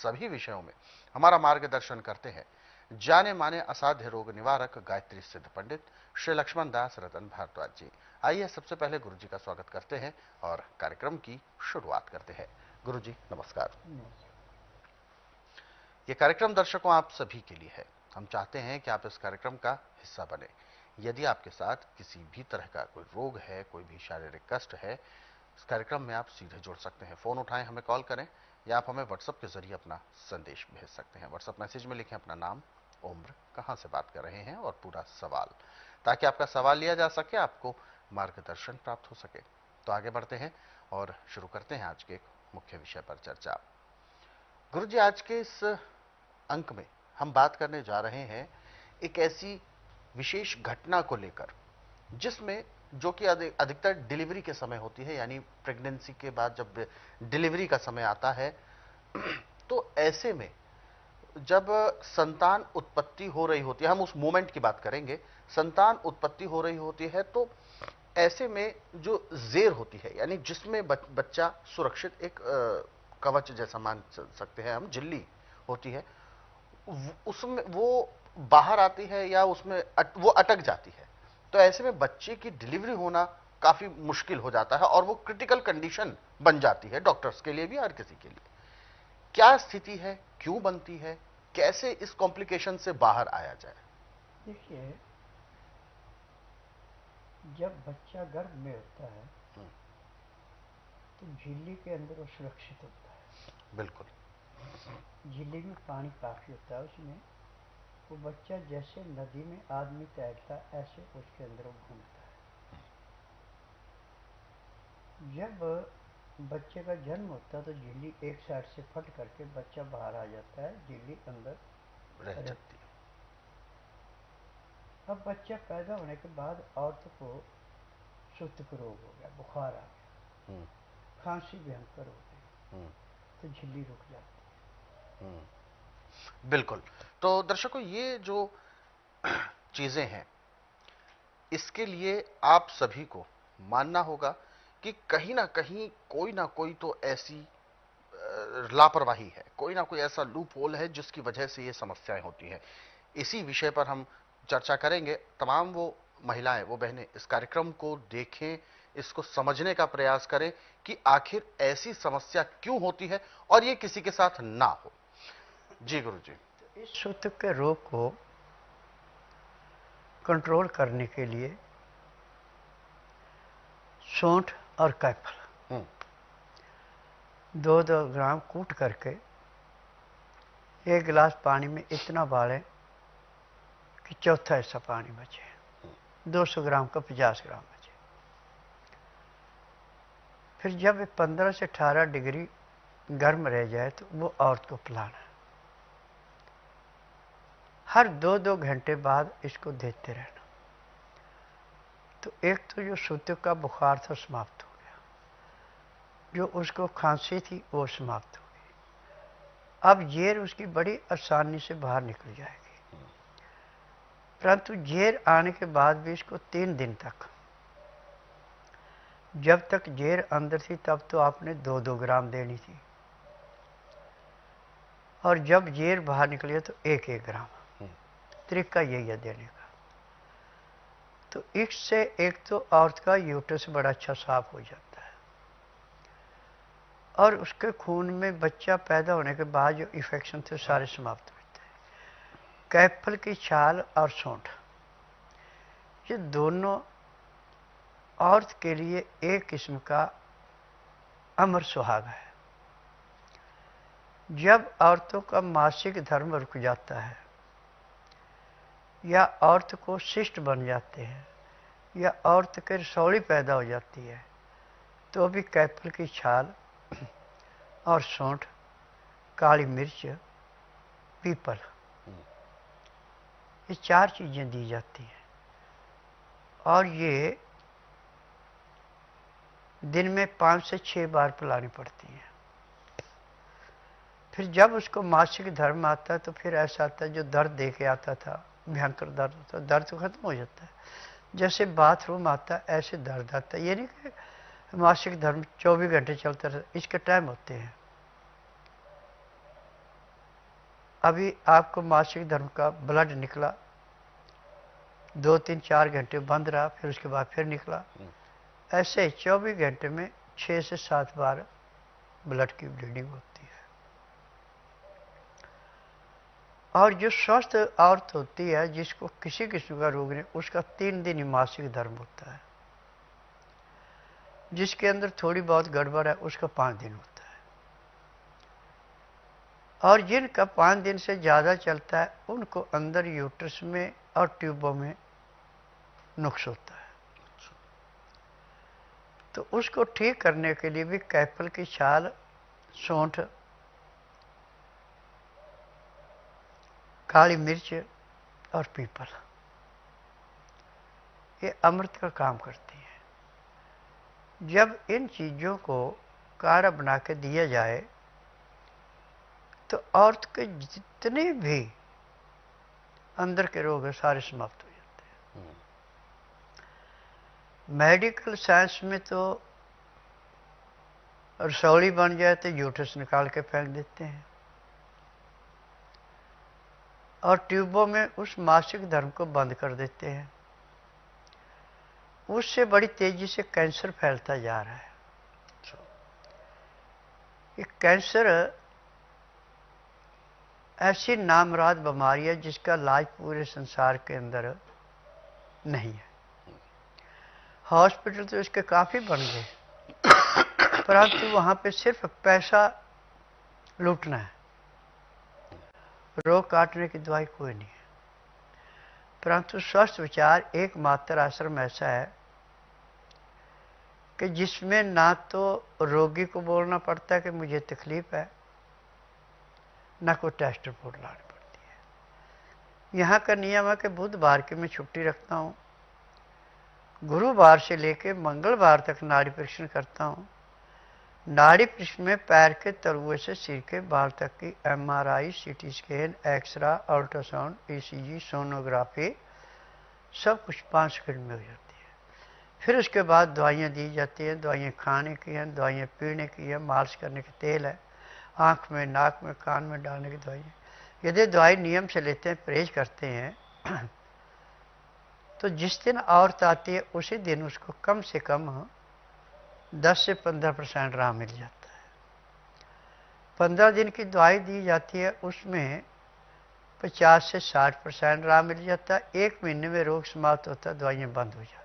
सभी विषयों में हमारा मार्गदर्शन करते हैं जाने माने असाध्य रोग निवारक गायत्री सिद्ध पंडित श्री लक्ष्मण दास रतन भारद्वाज जी। आइए सबसे पहले गुरु जी का स्वागत करते हैं और कार्यक्रम की शुरुआत करते हैं। गुरु जी नमस्कार। ये कार्यक्रम दर्शकों आप सभी के लिए है। हम चाहते हैं कि आप इस कार्यक्रम का हिस्सा बने। यदि आपके साथ किसी भी तरह का कोई रोग है, कोई भी शारीरिक कष्ट है, इस कार्यक्रम में आप सीधे जुड़ सकते हैं। फोन उठाएं, हमें कॉल करें या आप हमें व्हाट्सएप के जरिए अपना संदेश भेज सकते हैं। व्हाट्सएप मैसेज में लिखें अपना नाम, उम्र, कहां से बात कर रहे हैं और पूरा सवाल, ताकि आपका सवाल लिया जा सके, आपको मार्गदर्शन प्राप्त हो सके। तो आगे बढ़ते हैं और शुरू करते हैं आज के एक मुख्य विषय पर चर्चा। गुरु जी, आज के इस अंक में हम बात करने जा रहे हैं एक ऐसी विशेष घटना को लेकर जिसमें जो कि अधिकतर डिलीवरी के समय होती है, यानी प्रेगनेंसी के बाद जब डिलीवरी का समय आता है तो ऐसे में जब संतान उत्पत्ति हो रही होती है, हम उस मोमेंट की बात करेंगे, संतान उत्पत्ति हो रही होती है, तो ऐसे में जो जेर होती है, यानी जिसमें बच्चा सुरक्षित एक कवच जैसा मान सकते हैं हम, झिल्ली होती है, उसमें वो बाहर आती है या उसमें वो अटक जाती है। तो ऐसे में बच्चे की डिलीवरी होना काफी मुश्किल हो जाता है और वो क्रिटिकल कंडीशन बन जाती है डॉक्टर्स के लिए भी, हर किसी के लिए। क्या स्थिति है, क्यों बनती है, कैसे इस कॉम्प्लिकेशन से बाहर आया जाए? देखिए, जब बच्चा गर्भ में होता है तो झिल्ली के अंदर वो सुरक्षित होता है। बिल्कुल। झिल्ली में पानी काफी होता है, उसमें वो बच्चा जैसे नदी में आदमी तैरता है ऐसे उसके अंदर वो घूमता है। जब बच्चे का जन्म होता है तो झिल्ली एक साइड से फट करके बच्चा बाहर आ जाता है, झिल्ली अंदर रह जाती है। अब बच्चा पैदा होने के बाद औरत को सूतक रोग हो गया, बुखार आ गया, खांसी भयंकर हो गई, तो झिल्ली रुक जाती है। बिल्कुल। तो दर्शकों, ये जो चीजें हैं, इसके लिए आप सभी को मानना होगा कि कहीं ना कहीं कोई ना कोई तो ऐसी लापरवाही है, कोई ना कोई ऐसा लूप होल है जिसकी वजह से ये समस्याएं होती हैं। इसी विषय पर हम चर्चा करेंगे। तमाम वो महिलाएं, वो बहनें इस कार्यक्रम को देखें, इसको समझने का प्रयास करें कि आखिर ऐसी समस्या क्यों होती है और ये किसी के साथ ना हो। जी गुरु जी। तो इस सूतक के रोग को कंट्रोल करने के लिए सौंठ और कैफल 2-2 ग्राम कूट करके 1 गिलास पानी में इतना बालें कि चौथा हिस्सा पानी बचे, 200 ग्राम का 50 ग्राम बचे। फिर जब 15 से 18 डिग्री गर्म रह जाए तो वो औरत को पिलाना है। हर 2-2 घंटे बाद इसको देते रहना। तो एक तो जो सूतक का बुखार था समाप्त हो गया, जो उसको खांसी थी वो समाप्त हो गई। अब जेर उसकी बड़ी आसानी से बाहर निकल जाएगी। परंतु जेर आने के बाद भी इसको 3 दिन तक, जब तक जेर अंदर थी तब तो आपने 2-2 ग्राम देनी थी, और जब जेर बाहर निकली तो 1-1 ग्राम। तरीका यही है देने का। तो इससे एक तो औरत का यूट्रस बड़ा अच्छा साफ हो जाता है और उसके खून में बच्चा पैदा होने के बाद जो इन्फेक्शन थे सारे समाप्त होते हैं। कैफल की छाल और सौंठ, ये दोनों औरत के लिए एक किस्म का अमर सुहाग है। जब औरतों का मासिक धर्म रुक जाता है या औरत को शिष्ट बन जाते हैं या औरत के रसौली पैदा हो जाती है, तो अभी कैफल की छाल और सौंठ, काली मिर्च, पीपल, ये 4 चीज़ें दी जाती हैं और ये दिन में 5 से 6 बार पिलानी पड़ती हैं। फिर जब उसको मासिक धर्म आता है तो फिर ऐसा आता है, जो दर्द दे के आता था, भयंकर दर्द होता है, दर्द तो खत्म हो जाता है। जैसे बाथरूम आता है ऐसे दर्द आता है। ये नहीं कि मासिक धर्म 24 घंटे चलता रहता, इसके टाइम होते हैं। अभी आपको मासिक धर्म का ब्लड निकला, 2-3-4 घंटे बंद रहा, फिर उसके बाद फिर निकला। ऐसे 24 घंटे में 6 से 7 बार ब्लड की ब्लीडिंग होती है। और जो स्वस्थ औरत होती है जिसको किसी किस्म का रोग नहीं, उसका 3 दिन ही मासिक धर्म होता है। जिसके अंदर थोड़ी बहुत गड़बड़ है उसका 5 दिन होता है। और जिनका 5 दिन से ज़्यादा चलता है उनको अंदर यूट्रस में और ट्यूबों में नुक्स होता है। तो उसको ठीक करने के लिए भी कैपल की छाल, सौंठ, काली मिर्च और पीपल ये अमृत का काम करती है। जब इन चीज़ों को काढ़ा बना के दिया जाए तो औरत के जितने भी अंदर के रोग हैं सारे समाप्त हो जाते हैं। मेडिकल साइंस में तो रसौली बन जाए तो यूट्रस निकाल के फेंक देते हैं और ट्यूबों में उस मासिक धर्म को बंद कर देते हैं। उससे बड़ी तेजी से कैंसर फैलता जा रहा है। ये कैंसर ऐसी नामराद बीमारी है जिसका इलाज पूरे संसार के अंदर नहीं है। हॉस्पिटल तो इसके काफ़ी बन गए, परंतु वहाँ पे सिर्फ पैसा लूटना है, रोग काटने की दवाई कोई नहीं है। परंतु स्वस्थ विचार एकमात्र आश्रम ऐसा है कि जिसमें ना तो रोगी को बोलना पड़ता है कि मुझे तकलीफ है, ना कोई टेस्ट रिपोर्ट लानी पड़ती है। यहाँ का नियम है कि बुधवार की मैं छुट्टी रखता हूँ, गुरुवार से लेकर मंगलवार तक नाड़ी परीक्षण करता हूँ। नाड़ी परीक्षण में पैर के तलुए से सिर के बाल तक की MRI, CT scan, x-ray, ultrasound, ECG, sonography सब कुछ 5 सेकंड में हो जाती है। फिर उसके बाद दवाइयाँ दी जाती हैं। दवाइयाँ खाने की हैं, दवाइयाँ पीने की है, मालिश करने के तेल है, आँख में, नाक में, कान में डालने की दवाई है। यदि दवाई नियम से लेते हैं, परहेज करते हैं, तो जिस दिन औरत आती है उसी दिन उसको कम से कम 10 से 15% आराम मिल जाता है। 15 दिन की दवाई दी जाती है, उसमें 50 से 60% आराम मिल जाता है। 1 महीने में रोग समाप्त होता है, दवाइयाँ बंद हो जाती हैं।